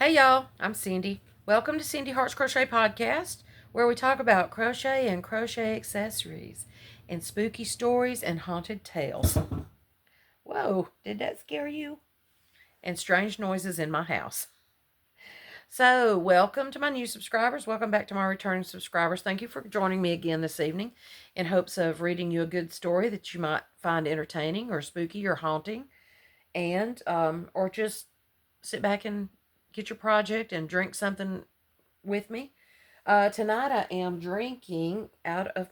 Hey y'all, I'm Cindy. Welcome to Cindy Hart's Crochet Podcast, where we talk about crochet and crochet accessories, and spooky stories and haunted tales. Whoa, did that scare you? And strange noises in my house. So, welcome to my new subscribers. Welcome back to my returning subscribers. Thank you for joining me again this evening in hopes of reading you a good story that you might find entertaining or spooky or haunting, and or just sit back and get your project and drink something with me. Tonight I am drinking out of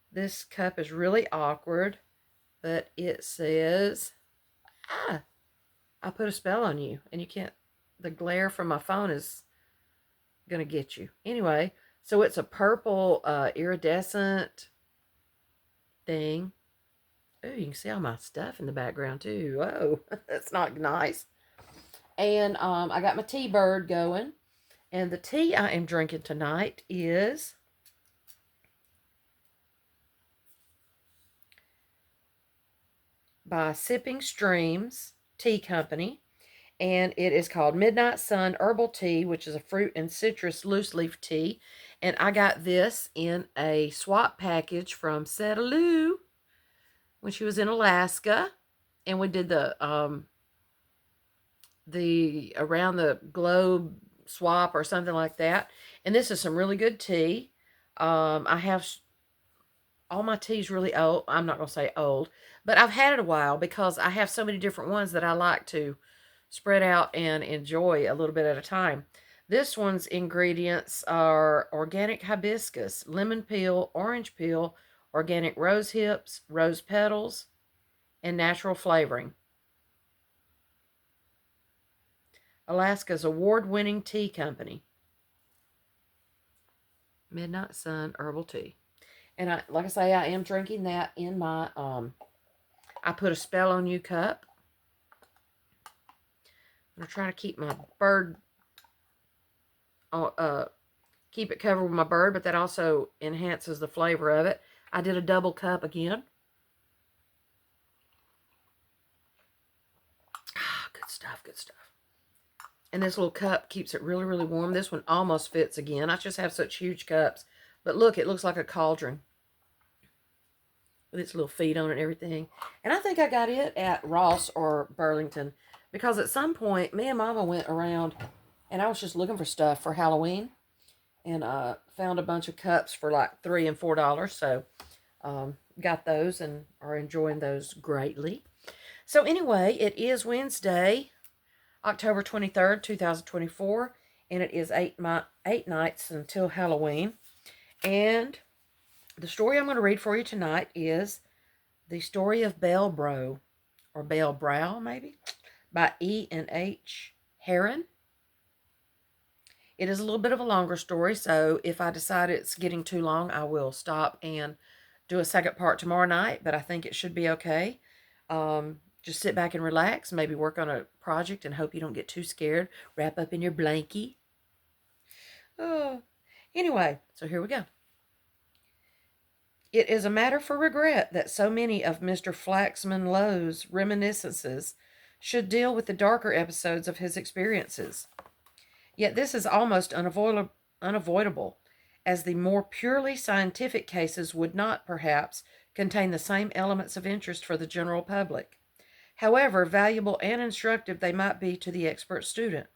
this cup is really awkward, but it says, I put a spell on you, and you can't, the glare from my phone is going to get you. Anyway, so it's a purple iridescent thing. Oh, you can see all my stuff in the background too. Whoa, that's not nice. And I got my tea bird going. And the tea I am drinking tonight is by Sipping Streams Tea Company. And it is called Midnight Sun Herbal Tea, which is a fruit and citrus loose leaf tea. And I got this in a swap package from Setaloo when she was in Alaska. And we did the around the globe swap or something like that. And this is some really good tea. I have all my tea's really old. I'm not going to say old, but I've had it a while because I have so many different ones that I like to spread out and enjoy a little bit at a time. This one's ingredients are organic hibiscus, lemon peel, orange peel, organic rose hips, rose petals, and natural flavoring. Alaska's award-winning tea company. Midnight Sun Herbal Tea. And like I say, I am drinking that in my, I put a spell on you cup. I'm going to try to keep my bird, keep it covered with my bird, but that also enhances the flavor of it. I did a double cup again. Good stuff, good stuff. And this little cup keeps it really, really warm. This one almost fits again. I just have such huge cups. But look, it looks like a cauldron with its little feet on it and everything. And I think I got it at Ross or Burlington because at some point, me and Mama went around and I was just looking for stuff for Halloween and found a bunch of cups for like $3 and $4. So got those and are enjoying those greatly. So anyway, it is Wednesday, October 23rd, 2024, and it is 8 nights until Halloween. And the story I'm going to read for you tonight is the story of Baelbrow, or Baelbrow maybe, by E. and H. Herron. It is a little bit of a longer story, so if I decide it's getting too long, I will stop and do a second part tomorrow night, but I think it should be okay. Just sit back and relax, maybe work on a project and hope you don't get too scared. Wrap up in your blankie. Oh. Anyway, so here we go. It is a matter for regret that so many of Mr. Flaxman Lowe's reminiscences should deal with the darker episodes of his experiences. Yet this is almost unavoidable, as the more purely scientific cases would not, perhaps, contain the same elements of interest for the general public. However valuable and instructive they might be to the expert student.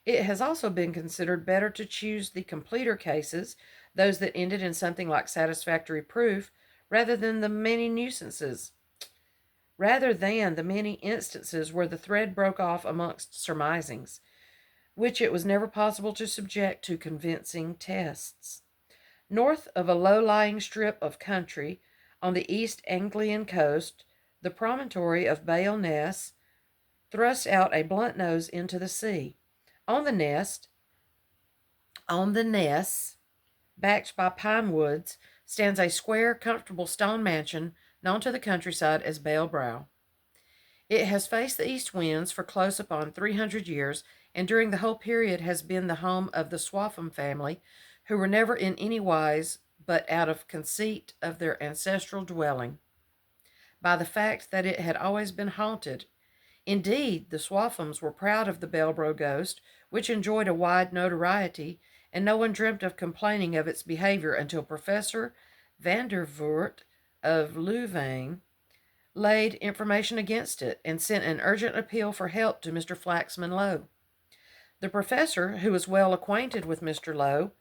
It has also been considered better to choose the completer cases, those that ended in something like satisfactory proof, rather than the many instances where the thread broke off amongst surmisings, which it was never possible to subject to convincing tests. North of a low-lying strip of country on the East Anglian coast, the promontory of Bale Ness thrusts out a blunt nose into the sea. On the ness, backed by pine woods, stands a square, comfortable stone mansion known to the countryside as Baelbrow. It has faced the east winds for close upon 300 years, and during the whole period has been the home of the Swaffham family, who were never in any wise but out of conceit of their ancestral dwelling, by the fact that it had always been haunted. Indeed, the Swaffhams were proud of the Baelbrow ghost, which enjoyed a wide notoriety, and no one dreamt of complaining of its behavior until Professor Vandervoort of Louvain laid information against it and sent an urgent appeal for help to Mr. Flaxman Lowe. The professor, who was well acquainted with Mr. Lowe,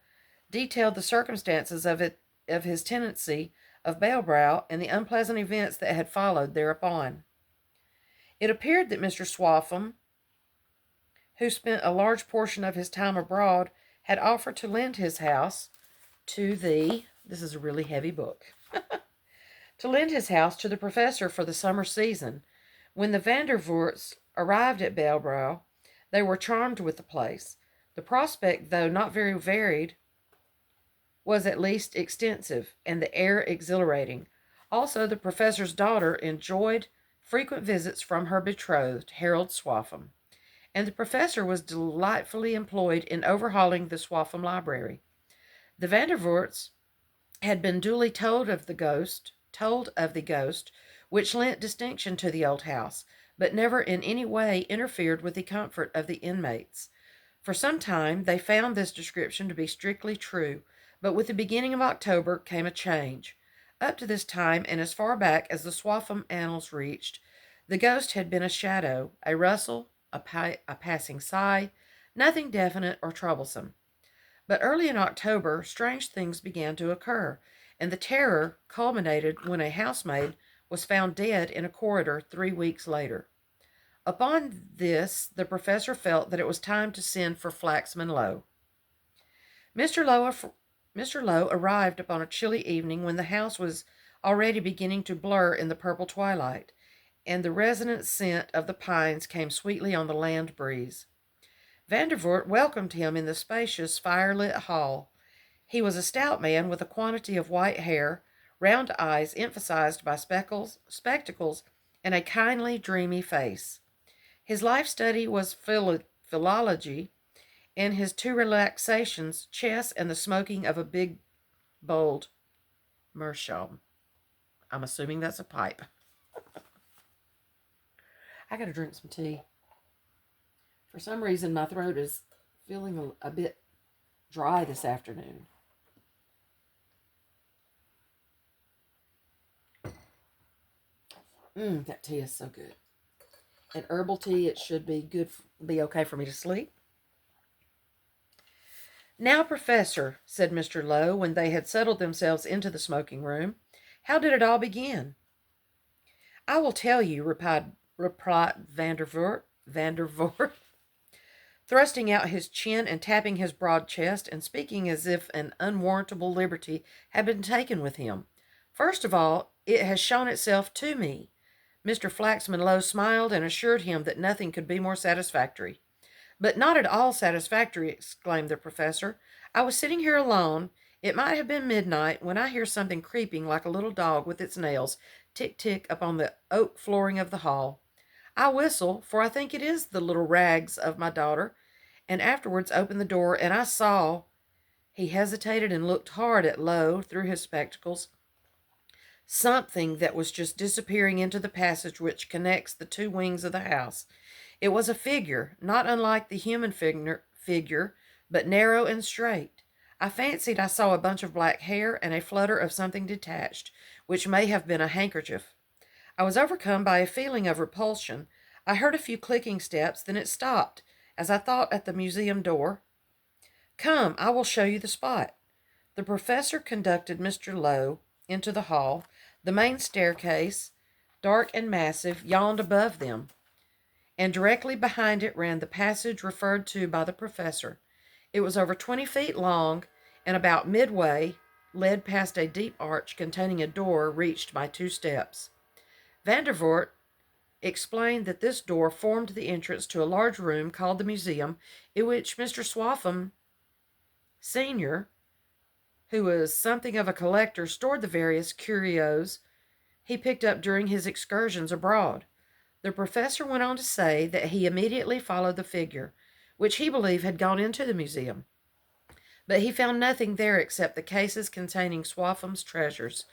detailed the circumstances of his tenancy of Baelbrow and the unpleasant events that had followed thereupon. It appeared that Mr. Swaffham, who spent a large portion of his time abroad, had offered to lend his house to this is a really heavy book, to lend his house to the professor for the summer season. When the Vandervoorts arrived at Baelbrow, they were charmed with the place. The prospect, though not very varied, was at least extensive, and the air exhilarating. Also, the professor's daughter enjoyed frequent visits from her betrothed, Harold Swaffham, and the professor was delightfully employed in overhauling the Swaffham library. The Vandervoorts had been duly told of the ghost, which lent distinction to the old house, but never in any way interfered with the comfort of the inmates. For some time they found this description to be strictly true, but with the beginning of October came a change. Up to this time, and as far back as the Swaffham annals reached, the ghost had been a shadow, a rustle, a passing sigh, nothing definite or troublesome. But early in October, strange things began to occur, and the terror culminated when a housemaid was found dead in a corridor 3 weeks later. Upon this, the professor felt that it was time to send for Flaxman Lowe. Mr. Lowe arrived upon a chilly evening when the house was already beginning to blur in the purple twilight, and the resonant scent of the pines came sweetly on the land breeze. Vandervoort welcomed him in the spacious, fire-lit hall. He was a stout man with a quantity of white hair, round eyes emphasized by spectacles, and a kindly, dreamy face. His life study was philology, and his two relaxations, chess and the smoking of a big, bold meerschaum. I'm assuming that's a pipe. I gotta drink some tea. For some reason, my throat is feeling a bit dry this afternoon. That tea is so good. And herbal tea, it should be okay for me to sleep. "Now, Professor," said Mr. Lowe, when they had settled themselves into the smoking room, "how did it all begin?" "I will tell you," replied Vandervoort, thrusting out his chin and tapping his broad chest, and speaking as if an unwarrantable liberty had been taken with him. "First of all, it has shown itself to me." Mr. Flaxman Lowe smiled and assured him that nothing could be more satisfactory. "But not at all satisfactory," exclaimed the professor. "I was sitting here alone. It might have been midnight when I hear something creeping like a little dog with its nails tick-tick upon the oak flooring of the hall. I whistle, for I think it is the little rags of my daughter, and afterwards open the door, and I saw—" He hesitated and looked hard at Lowe through his spectacles. "Something that was just disappearing into the passage which connects the two wings of the house. It was a figure, not unlike the human figure, but narrow and straight. I fancied I saw a bunch of black hair and a flutter of something detached, which may have been a handkerchief. I was overcome by a feeling of repulsion. I heard a few clicking steps, then it stopped, as I thought, at the museum door. Come, I will show you the spot." The professor conducted Mr. Lowe into the hall. The main staircase, dark and massive, yawned above them, and directly behind it ran the passage referred to by the professor. It was over 20 feet long, and about midway led past a deep arch containing a door reached by 2 steps. Vandervoort explained that this door formed the entrance to a large room called the museum, in which Mr. Swaffham Sr., who was something of a collector, stored the various curios he picked up during his excursions abroad. The professor went on to say that he immediately followed the figure, which he believed had gone into the museum, but he found nothing there except the cases containing Swaffham's treasures.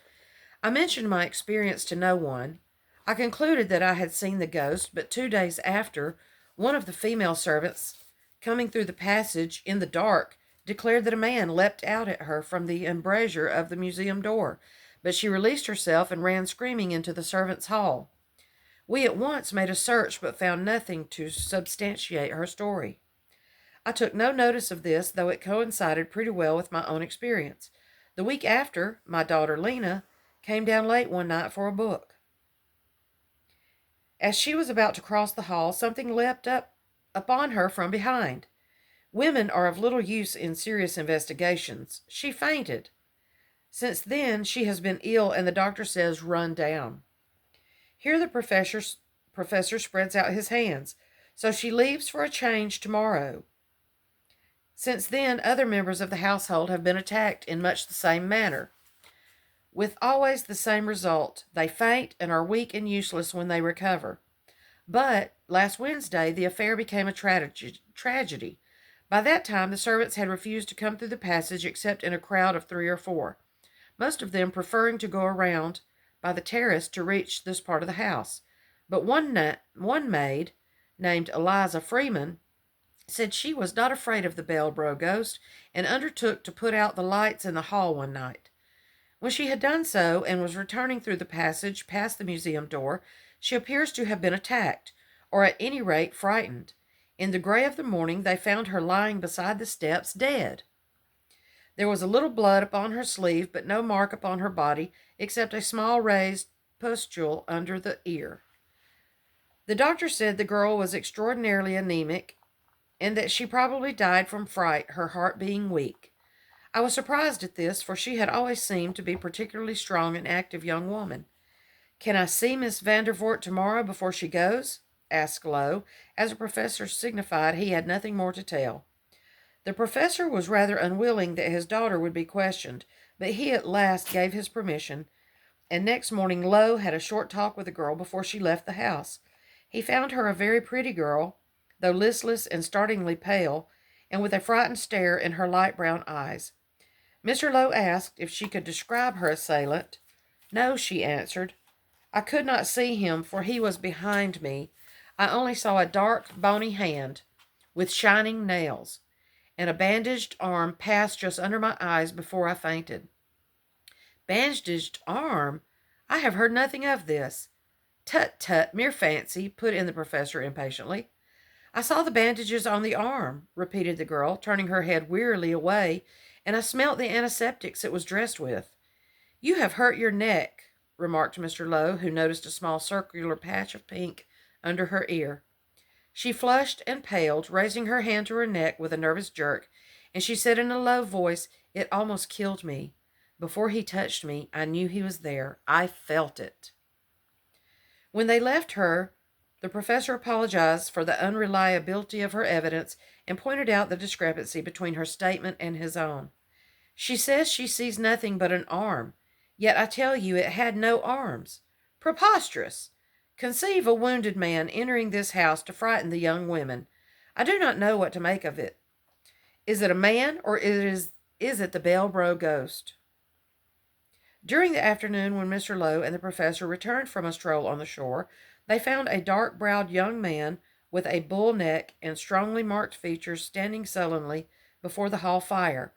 I mentioned my experience to no one. I concluded that I had seen the ghost, but 2 days after, one of the female servants, coming through the passage in the dark, declared that a man leapt out at her from the embrasure of the museum door, but she released herself and ran screaming into the servants' hall. We at once made a search, but found nothing to substantiate her story. I took no notice of this, though it coincided pretty well with my own experience. The week after, my daughter Lena came down late one night for a book. As she was about to cross the hall, something leapt up upon her from behind. Women are of little use in serious investigations. She fainted. Since then, she has been ill, and the doctor says run down. Here the professor spreads out his hands. So she leaves for a change tomorrow. Since then, other members of the household have been attacked in much the same manner, with always the same result. They faint and are weak and useless when they recover. But last Wednesday, the affair became a tragedy. By that time, the servants had refused to come through the passage except in a crowd of 3 or 4, most of them preferring to go around by the terrace to reach this part of the house. But one maid, named Eliza Freeman, said she was not afraid of the Baelbrow ghost, and undertook to put out the lights in the hall one night. When she had done so, and was returning through the passage past the museum door, she appears to have been attacked, or at any rate frightened. In the gray of the morning, they found her lying beside the steps, dead. There was a little blood upon her sleeve, but no mark upon her body, except a small raised pustule under the ear. The doctor said the girl was extraordinarily anemic, and that she probably died from fright, her heart being weak. I was surprised at this, for she had always seemed to be a particularly strong and active young woman. "Can I see Miss Vandervoort tomorrow before she goes?" asked Lowe, as the professor signified he had nothing more to tell. The professor was rather unwilling that his daughter would be questioned, but he at last gave his permission, and next morning Lowe had a short talk with the girl before she left the house. He found her a very pretty girl, though listless and startlingly pale, and with a frightened stare in her light brown eyes. Mr. Lowe asked if she could describe her assailant. "No," she answered. "I could not see him, for he was behind me. I only saw a dark, bony hand with shining nails, and a bandaged arm passed just under my eyes before I fainted." "Bandaged arm? I have heard nothing of this." "Tut, tut, mere fancy," put in the professor impatiently. "I saw the bandages on the arm," repeated the girl, turning her head wearily away, "and I smelt the antiseptics it was dressed with." "You have hurt your neck," remarked Mr. Lowe, who noticed a small circular patch of pink under her ear. She flushed and paled, raising her hand to her neck with a nervous jerk, and she said in a low voice, "It almost killed me. Before he touched me, I knew he was there. I felt it." When they left her, the professor apologized for the unreliability of her evidence and pointed out the discrepancy between her statement and his own. "She says she sees nothing but an arm, yet I tell you it had no arms. Preposterous! Conceive a wounded man entering this house to frighten the young women. I do not know what to make of it. Is it a man, or is it the Baelbrow ghost?" During the afternoon, when Mr. Lowe and the professor returned from a stroll on the shore, they found a dark-browed young man with a bull neck and strongly marked features standing sullenly before the hall fire.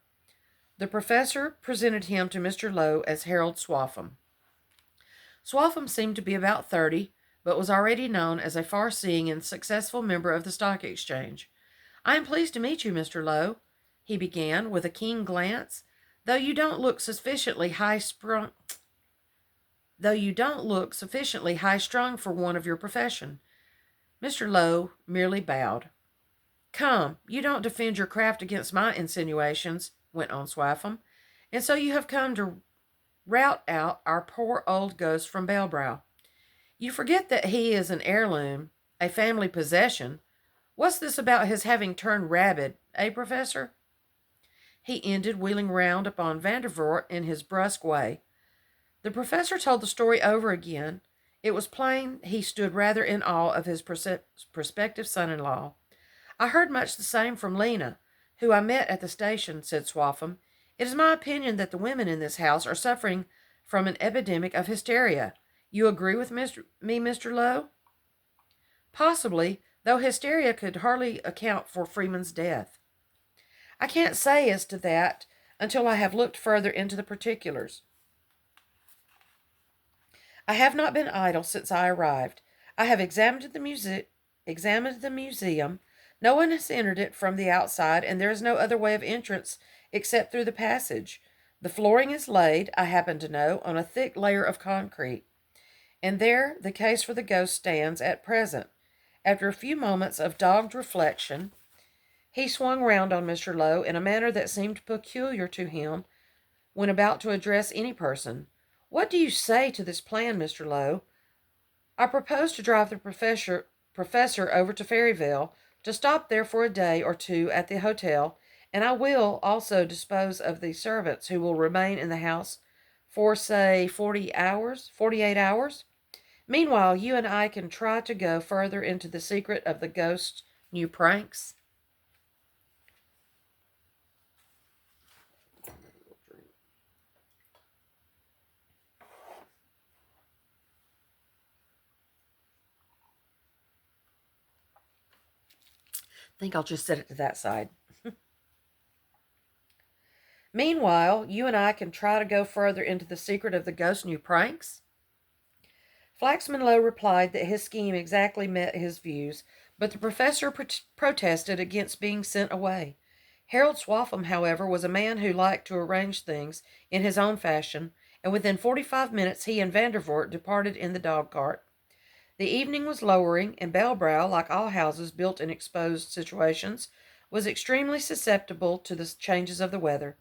The professor presented him to Mr. Lowe as Harold Swaffham. Swaffham seemed to be about 30, but was already known as a far-seeing and successful member of the stock exchange. "I am pleased to meet you, Mr. Lowe," he began, with a keen glance, though you don't look sufficiently high-strung for one of your profession." Mr. Lowe merely bowed. "Come, you don't defend your craft against my insinuations," went on Swaffham, "and so you have come to rout out our poor old ghost from Baelbrow. You forget that he is an heirloom, a family possession. What's this about his having turned rabid, Professor?" he ended, wheeling round upon Vandervoort in his brusque way. The professor told the story over again. It was plain he stood rather in awe of his prospective son-in-law. "I heard much the same from Lena, who I met at the station," said Swaffham. "It is my opinion that the women in this house are suffering from an epidemic of hysteria. You agree with me, Mr. Lowe? Possibly, though hysteria could hardly account for Freeman's death. I can't say as to that until I have looked further into the particulars. I have not been idle since I arrived. I have examined the museum. No one has entered it from the outside, and there is no other way of entrance except through the passage. The flooring is laid, I happen to know, on a thick layer of concrete, and there the case for the ghost stands at present. After a few moments of dogged reflection, he swung round on Mr. Lowe in a manner that seemed peculiar to him when about to address any person. What do you say to this plan, Mr. Lowe? I propose to drive the professor over to Fairyville, to stop there for a day or two at the hotel, and I will also dispose of the servants who will remain in the house for, say, 48 hours. Meanwhile, you and I can try to go further into the secret of the ghost's new pranks. I think I'll just set it to that side. Meanwhile, you and I can try to go further into the secret of the ghost's new pranks. Flaxman Lowe replied that his scheme exactly met his views, but the professor protested against being sent away. Harold Swaffham, however, was a man who liked to arrange things in his own fashion, and within 45 minutes he and Vandervoort departed in the dog-cart. The evening was lowering, and Baelbrow, like all houses built in exposed situations, was extremely susceptible to the changes of the weather.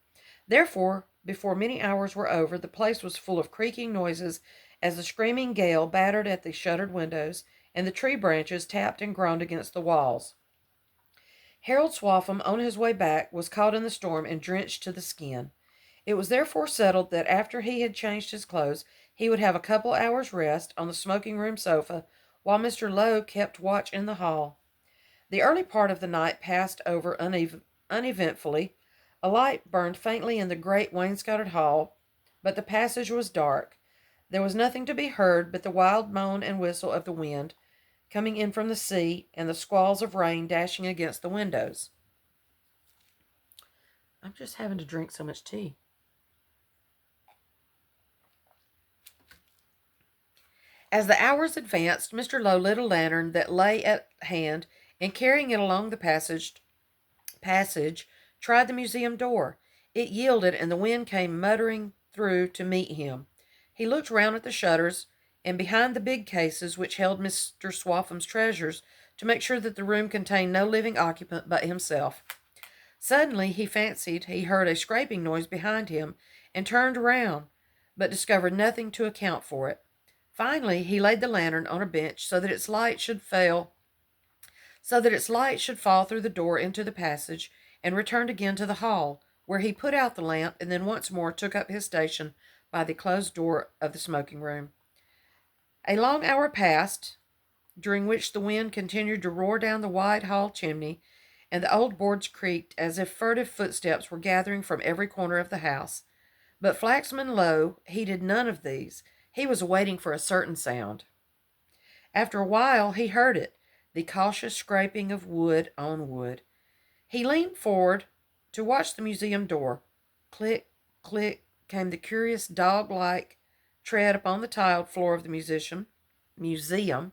Therefore, before many hours were over, the place was full of creaking noises as the screaming gale battered at the shuttered windows, and the tree branches tapped and groaned against the walls. Harold Swaffham, on his way back, was caught in the storm and drenched to the skin. It was therefore settled that after he had changed his clothes, he would have a couple hours' rest on the smoking-room sofa, while Mr. Lowe kept watch in the hall. The early part of the night passed over uneventfully. A light burned faintly in the great wainscoted hall, but the passage was dark. There was nothing to be heard but the wild moan and whistle of the wind, coming in from the sea, and the squalls of rain dashing against the windows. I'm just having to drink so much tea. As the hours advanced, Mr. Lowe lit a lantern that lay at hand, and carrying it along the passage, tried the museum door. It yielded, and the wind came muttering through to meet him. He looked round at the shutters, and behind the big cases which held Mr. Swaffham's treasures, to make sure that the room contained no living occupant but himself. Suddenly he fancied he heard a scraping noise behind him, and turned round, but discovered nothing to account for it. Finally, he laid the lantern on a bench so that its light should fall through the door into the passage, and returned again to the hall, where he put out the lamp and then once more took up his station by the closed door of the smoking-room. A long hour passed, during which the wind continued to roar down the wide hall chimney, and the old boards creaked as if furtive footsteps were gathering from every corner of the house. But Flaxman Lowe heeded none of these. He was waiting for a certain sound. After a while he heard it, the cautious scraping of wood on wood. He leaned forward to watch the museum door. Click, click, came the curious dog-like tread upon the tiled floor of the museum,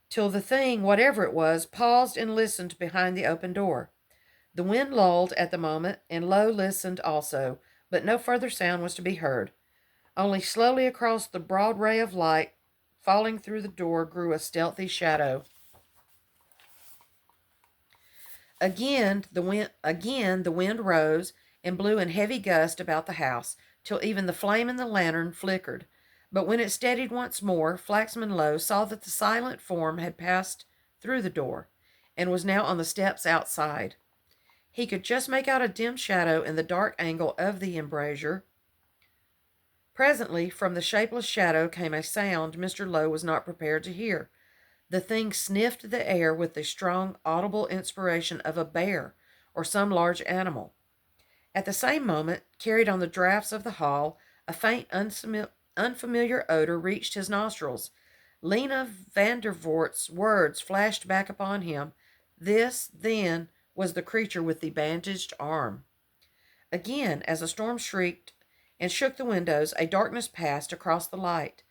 till the thing, whatever it was, paused and listened behind the open door. The wind lulled at the moment, and Lowe listened also, but no further sound was to be heard. Only slowly across the broad ray of light falling through the door grew a stealthy shadow. Again the wind rose and blew in heavy gusts about the house, till even the flame in the lantern flickered. But when it steadied once more, Flaxman Lowe saw that the silent form had passed through the door, and was now on the steps outside. He could just make out a dim shadow in the dark angle of the embrasure. Presently, from the shapeless shadow came a sound Mr. Lowe was not prepared to hear. The thing sniffed the air with the strong, audible inspiration of a bear or some large animal. At the same moment, carried on the draughts of the hall, a faint, unfamiliar odor reached his nostrils. Lena Vandervort's words flashed back upon him. This, then, was the creature with the bandaged arm. Again, as a storm shrieked and shook the windows, a darkness passed across the light.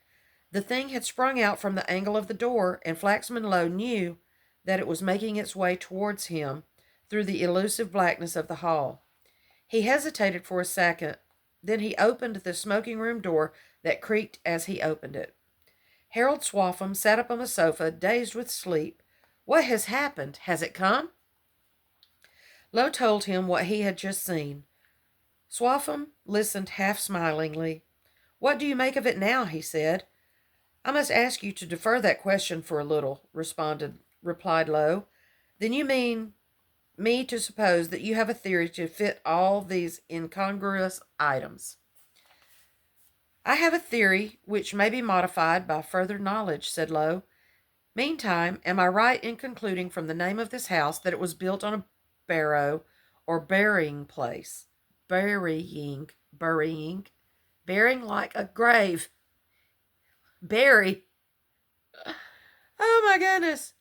The thing had sprung out from the angle of the door, and Flaxman Lowe knew that it was making its way towards him through the elusive blackness of the hall. He hesitated for a second, then he opened the smoking room door that creaked as he opened it. Harold Swaffham sat up on the sofa, dazed with sleep. What has happened? Has it come? Lowe told him what he had just seen. Swaffham listened half smilingly. What do you make of it now? He said. I must ask you to defer that question for a little, replied Lowe. Then you mean me to suppose that you have a theory to fit all these incongruous items. I have a theory which may be modified by further knowledge, said Lowe. Meantime, am I right in concluding from the name of this house that it was built on a barrow or burying place? Burying like a grave. Bury. Oh my goodness.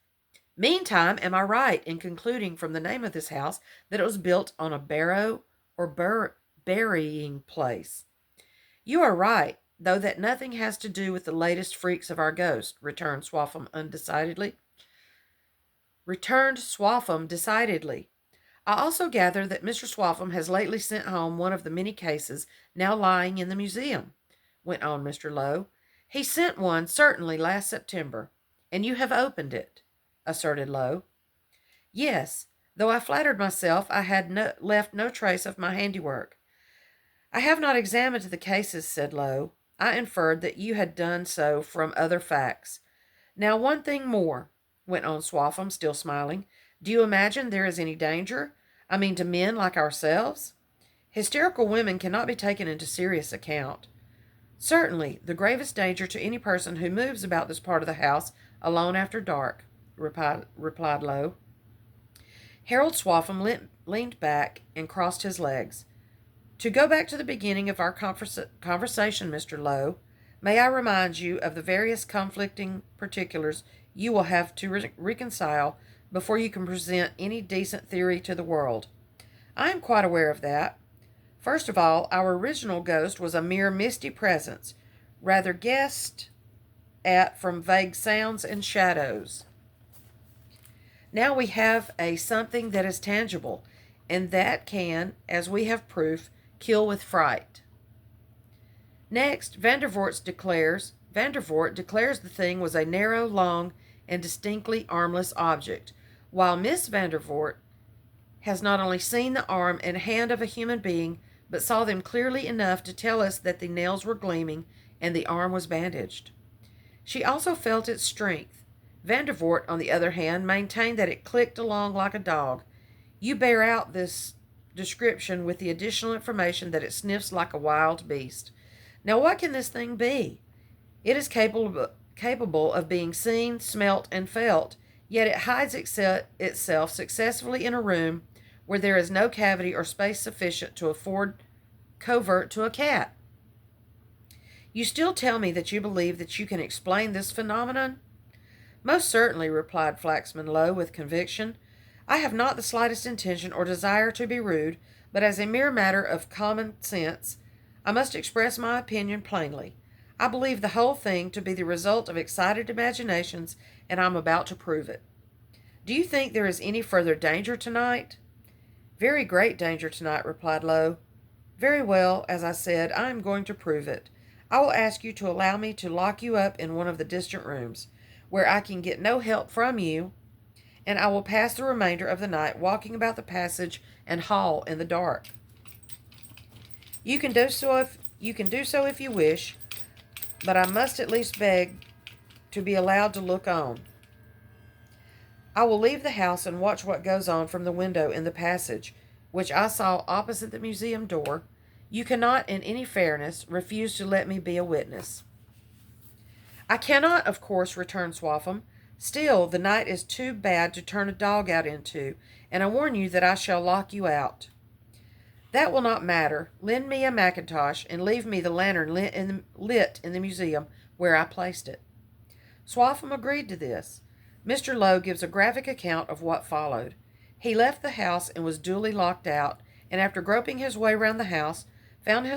Meantime, am I right in concluding from the name of this house that it was built on a barrow or burying place? You are right, though that nothing has to do with the latest freaks of our ghost, returned Swaffham decidedly. I also gather that Mr. Swaffham has lately sent home one of the many cases now lying in the museum, went on Mr. Lowe. He sent one, certainly, last September, and you have opened it, asserted Lowe. Yes, though I flattered myself I had left no trace of my handiwork. I have not examined the cases, said Lowe. I inferred that you had done so from other facts. Now, one thing more, went on Swaffham, still smiling. Do you imagine there is any danger? I mean, to men like ourselves? Hysterical women cannot be taken into serious account. Certainly, the gravest danger to any person who moves about this part of the house alone after dark, replied Lowe. Harold Swaffham leaned back and crossed his legs. To go back to the beginning of our conversation, Mr. Lowe, may I remind you of the various conflicting particulars you will have to reconcile before you can present any decent theory to the world. I am quite aware of that. First of all, our original ghost was a mere misty presence, rather guessed at from vague sounds and shadows. Now we have a something that is tangible, and that can, as we have proof, kill with fright. Next, Vandervoort declares the thing was a narrow, long, and distinctly armless object, while Miss Vandervoort has not only seen the arm and hand of a human being, but saw them clearly enough to tell us that the nails were gleaming and the arm was bandaged. She also felt its strength. Vandervoort, on the other hand, maintained that it clicked along like a dog. You bear out this description with the additional information that it sniffs like a wild beast. Now, what can this thing be? It is capable of being seen, smelt, and felt, yet it hides itself successfully in a room where there is no cavity or space sufficient to afford covert to a cat. You still tell me that you believe that you can explain this phenomenon? Most certainly, replied Flaxman Lowe with conviction. I have not the slightest intention or desire to be rude, but as a mere matter of common sense, I must express my opinion plainly. I believe the whole thing to be the result of excited imaginations, and I'm about to prove it. Do you think there is any further danger tonight? Very great danger tonight, replied Lowe. Very well, as I said, I am going to prove it. I will ask you to allow me to lock you up in one of the distant rooms, where I can get no help from you, and I will pass the remainder of the night walking about the passage and hall in the dark. You can do so if you wish, but I must at least beg to be allowed to look on. I will leave the house and watch what goes on from the window in the passage, which I saw opposite the museum door. You cannot, in any fairness, refuse to let me be a witness. I cannot, of course, returned Swaffham. Still, the night is too bad to turn a dog out into, and I warn you that I shall lock you out. That will not matter. Lend me a mackintosh and leave me the lantern lit in the museum where I placed it." Swaffham agreed to this. Mr. Lowe gives a graphic account of what followed. He left the house and was duly locked out, and after groping his way round the house, found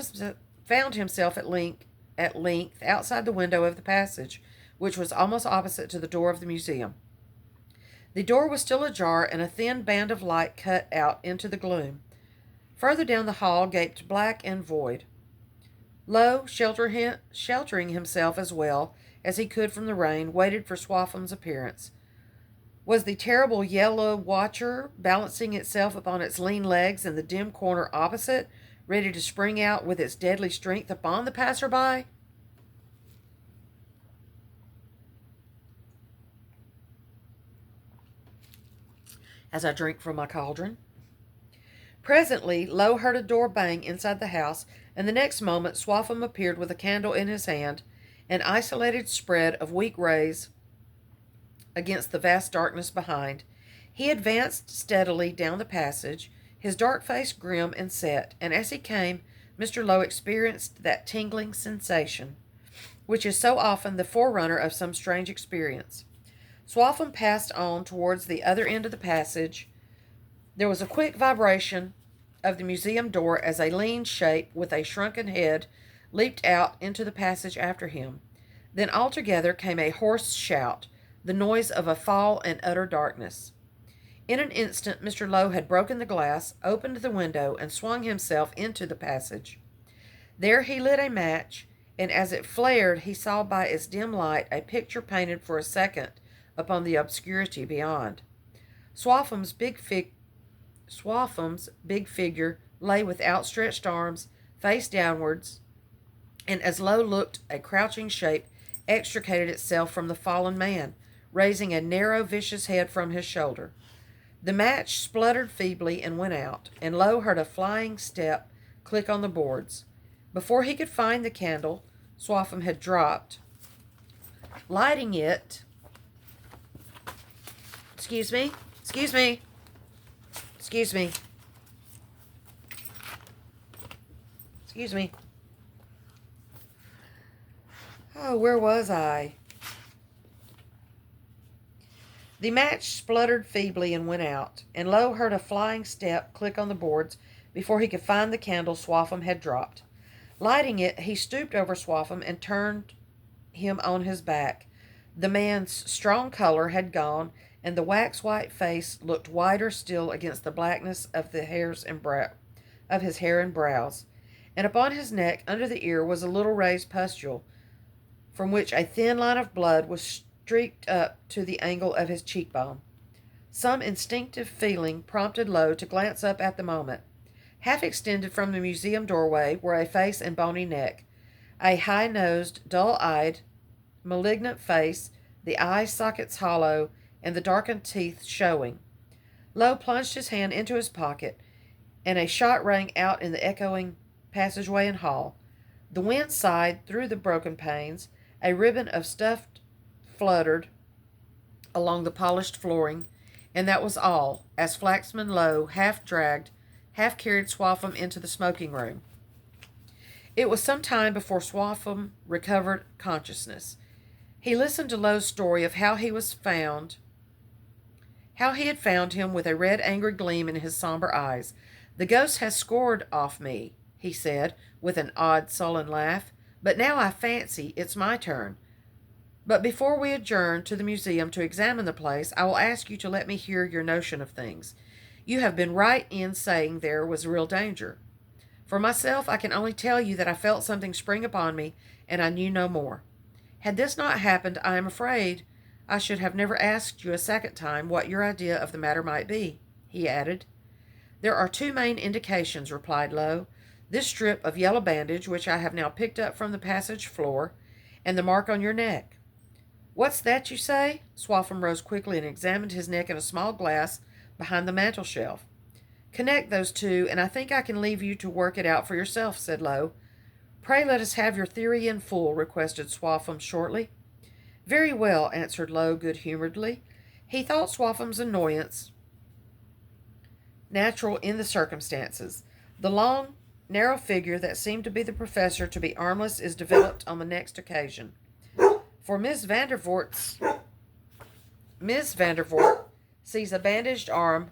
himself at length outside the window of the passage, which was almost opposite to the door of the museum. The door was still ajar, and a thin band of light cut out into the gloom. Further down the hall gaped black and void. Lowe, sheltering himself as well as he could from the rain, waited for Swaffham's appearance. Was the terrible yellow watcher balancing itself upon its lean legs in the dim corner opposite, ready to spring out with its deadly strength upon the passer-by? As I drink from my cauldron. Presently, Lowe heard a door bang inside the house, and the next moment Swaffham appeared with a candle in his hand, an isolated spread of weak rays against the vast darkness behind. He advanced steadily down the passage, his dark face grim and set, and as he came, Mr. Lowe experienced that tingling sensation which is so often the forerunner of some strange experience. Swaffham passed on towards the other end of the passage. There was a quick vibration of the museum door as a lean shape with a shrunken head leaped out into the passage after him. Then altogether came a hoarse shout, the noise of a fall and utter darkness. In an instant Mr. Lowe had broken the glass, opened the window, and swung himself into the passage. There he lit a match, and as it flared he saw by its dim light a picture painted for a second upon the obscurity beyond. Swaffham's big figure lay with outstretched arms, face downwards, and as Lowe looked, a crouching shape extricated itself from the fallen man, raising a narrow, vicious head from his shoulder. The match spluttered feebly and went out, and Lowe heard a flying step click on the boards. Before he could find the candle, Swaffham had dropped. Lighting it... Excuse me. Oh, where was I? The match spluttered feebly and went out, and Lowe heard a flying step click on the boards before he could find the candle Swaffham had dropped. Lighting it, he stooped over Swaffham and turned him on his back. The man's strong color had gone, and the wax-white face looked whiter still against the blackness of his hair and brows, and upon his neck under the ear was a little raised pustule, from which a thin line of blood was streaked up to the angle of his cheekbone. Some instinctive feeling prompted Lowe to glance up at the moment. Half extended from the museum doorway were a face and bony neck, a high-nosed, dull-eyed, malignant face, the eye sockets hollow, and the darkened teeth showing. Lowe plunged his hand into his pocket, and a shot rang out in the echoing passageway and hall. The wind sighed through the broken panes. A ribbon of stuff fluttered along the polished flooring, and that was all, as Flaxman Lowe half carried Swaffham into the smoking room. It was some time before Swaffham recovered consciousness. He listened to Lowe's story of how he had found him with a red, angry gleam in his somber eyes. "The ghost has scored off me," he said, with an odd, sullen laugh. "But now I fancy it's my turn. But before we adjourn to the museum to examine the place, I will ask you to let me hear your notion of things. You have been right in saying there was real danger. For myself, I can only tell you that I felt something spring upon me, and I knew no more. Had this not happened, I am afraid I should have never asked you a second time what your idea of the matter might be," he added. "There are two main indications," replied Lowe. "This strip of yellow bandage, which I have now picked up from the passage floor, and the mark on your neck." "What's that you say?" Swaffham rose quickly and examined his neck in a small glass behind the mantel-shelf. "Connect those two, and I think I can leave you to work it out for yourself," said Lowe. "Pray let us have your theory in full," requested Swaffham shortly. "Very well," answered Lowe good-humouredly. He thought Swaffham's annoyance natural in the circumstances. The long, narrow figure that seemed to be the professor to be armless is developed on the next occasion. For Miss Vandervoort sees a bandaged arm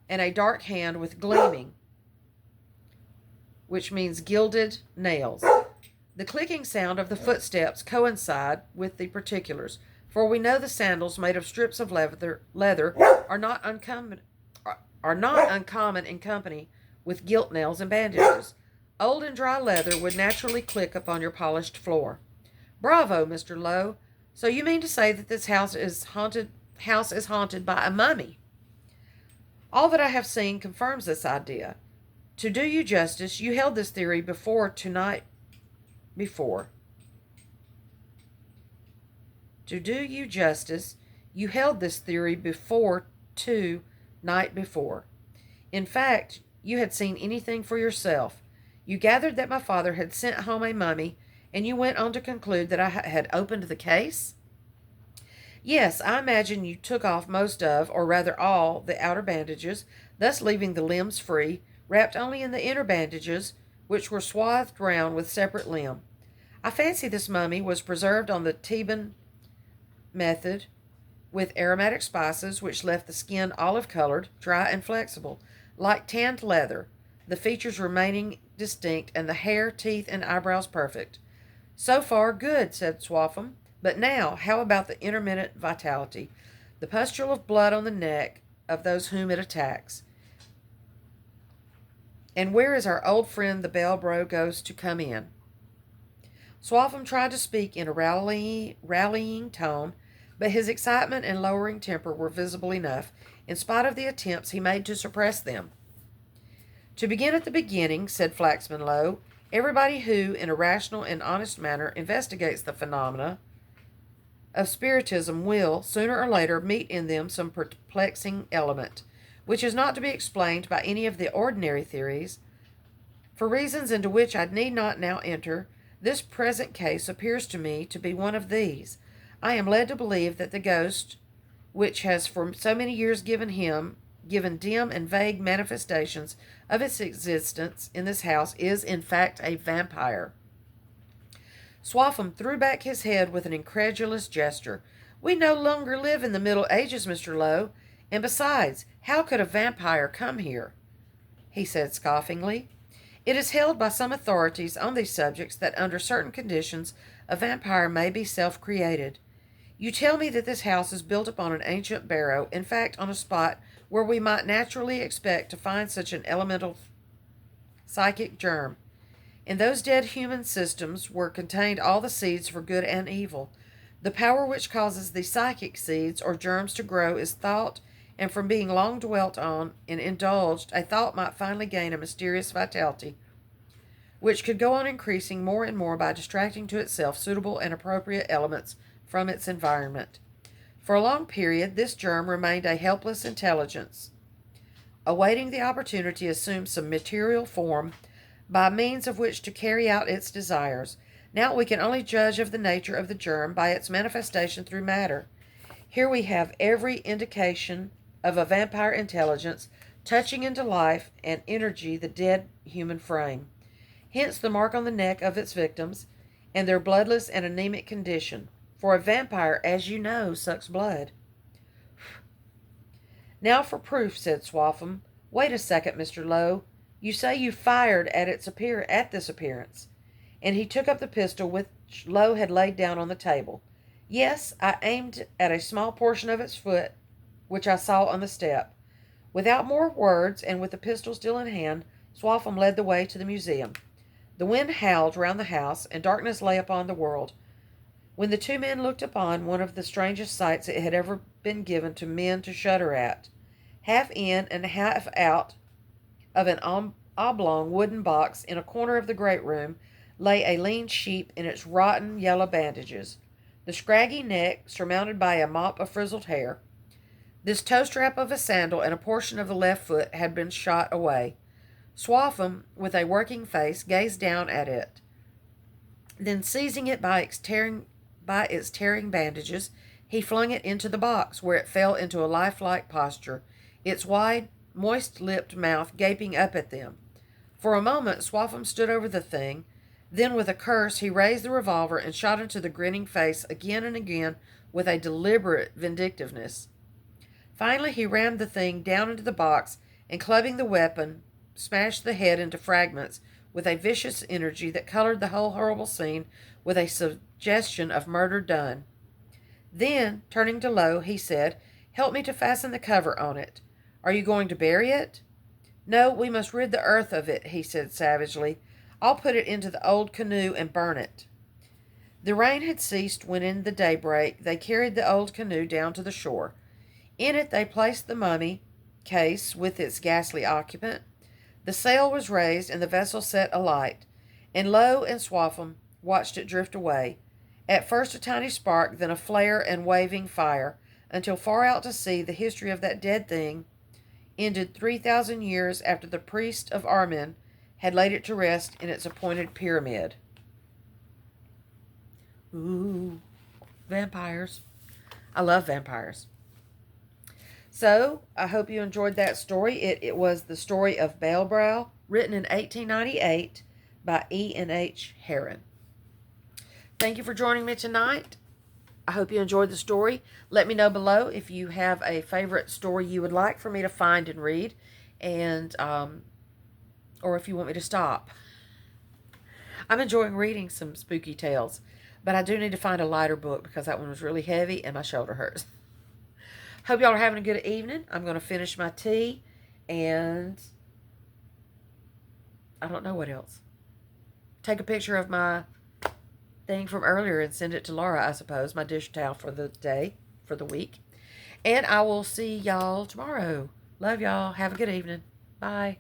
and a dark hand with gleaming, which means gilded, nails. The clicking sound of the footsteps coincide with the particulars, for we know the sandals made of strips of leather are not uncommon in company with gilt nails and bandages. Old and dry leather would naturally click upon your polished floor. Bravo, Mr. Lowe. So you mean to say that this house is haunted by a mummy? All that I have seen confirms this idea. To do you justice, you held this theory before. To do you justice, you held this theory night before. In fact, you had seen anything for yourself. You gathered that my father had sent home a mummy, and you went on to conclude that I had opened the case? Yes, I imagine you took off most of, or rather all, the outer bandages, thus leaving the limbs free, wrapped only in the inner bandages, which were swathed round with separate limb. I fancy this mummy was preserved on the Theban method, with aromatic spices which left the skin olive-colored, dry and flexible, like tanned leather, the features remaining distinct, and the hair, teeth, and eyebrows perfect. So far, good, said Swaffham. But now, how about the intermittent vitality, the pustule of blood on the neck of those whom it attacks? And where is our old friend the Baelbrow ghost to come in? Swaffham tried to speak in a rallying tone, but his excitement and lowering temper were visible enough, in spite of the attempts he made to suppress them. To begin at the beginning, said Flaxman Lowe, everybody who, in a rational and honest manner, investigates the phenomena of spiritism will, sooner or later, meet in them some perplexing element, which is not to be explained by any of the ordinary theories. For reasons into which I need not now enter, this present case appears to me to be one of these. I am led to believe that the ghost, which has for so many years given dim and vague manifestations of its existence in this house, is in fact a vampire. Swaffham threw back his head with an incredulous gesture. We no longer live in the Middle Ages, Mr. Lowe, and besides, how could a vampire come here? He said scoffingly. It is held by some authorities on these subjects that under certain conditions a vampire may be self-created. You tell me that this house is built upon an ancient barrow, in fact on a spot where we might naturally expect to find such an elemental psychic germ. In those dead human systems were contained all the seeds for good and evil. The power which causes the psychic seeds or germs to grow is thought, and from being long dwelt on and indulged, a thought might finally gain a mysterious vitality, which could go on increasing more and more by distracting to itself suitable and appropriate elements from its environment. For a long period, this germ remained a helpless intelligence, awaiting the opportunity to assume some material form by means of which to carry out its desires. Now we can only judge of the nature of the germ by its manifestation through matter. Here we have every indication of a vampire intelligence touching into life and energy the dead human frame. Hence the mark on the neck of its victims and their bloodless and anemic condition. For a vampire, as you know, sucks blood. Now for proof, said Swaffham. Wait a second, Mr. Lowe. You say you fired at this appearance. And he took up the pistol which Lowe had laid down on the table. Yes, I aimed at a small portion of its foot, which I saw on the step. Without more words, and with the pistol still in hand, Swaffham led the way to the museum. The wind howled round the house, and darkness lay upon the world, when the two men looked upon one of the strangest sights it had ever been given to men to shudder at. Half in and half out of an oblong wooden box in a corner of the great room lay a lean sheep in its rotten yellow bandages, the scraggy neck surmounted by a mop of frizzled hair. This toe-strap of a sandal and a portion of the left foot had been shot away. Swaffham, with a working face, gazed down at it. Then, seizing it by its tearing bandages, he flung it into the box, where it fell into a lifelike posture, its wide, moist-lipped mouth gaping up at them. For a moment, Swaffham stood over the thing. Then, with a curse, he raised the revolver and shot into the grinning face again and again with a deliberate vindictiveness. Finally, he rammed the thing down into the box and, clubbing the weapon, smashed the head into fragments with a vicious energy that colored the whole horrible scene with a suggestion of murder done. Then, turning to Lo, he said, "Help me to fasten the cover on it. Are you going to bury it?" "No, we must rid the earth of it," he said savagely. "I'll put it into the old canoe and burn it." The rain had ceased when in the daybreak they carried the old canoe down to the shore. In it they placed the mummy case with its ghastly occupant. The sail was raised and the vessel set alight, and Lo and Swaffham watched it drift away. At first a tiny spark, then a flare and waving fire, until far out to sea the history of that dead thing ended 3,000 years after the priest of Armin had laid it to rest in its appointed pyramid. Ooh, vampires. I love vampires. So, I hope you enjoyed that story. It was the story of Baelbrow, written in 1898 by E.N.H. Herron. Thank you for joining me tonight. I hope you enjoyed the story. Let me know below if you have a favorite story you would like for me to find and read, and or if you want me to stop. I'm enjoying reading some spooky tales, but I do need to find a lighter book because that one was really heavy and my shoulder hurts. Hope y'all are having a good evening. I'm going to finish my tea, and I don't know what else. Take a picture of my thing from earlier and send it to Laura, I suppose, my dish towel for the day, for the week. And I will see y'all tomorrow. Love y'all. Have a good evening. Bye.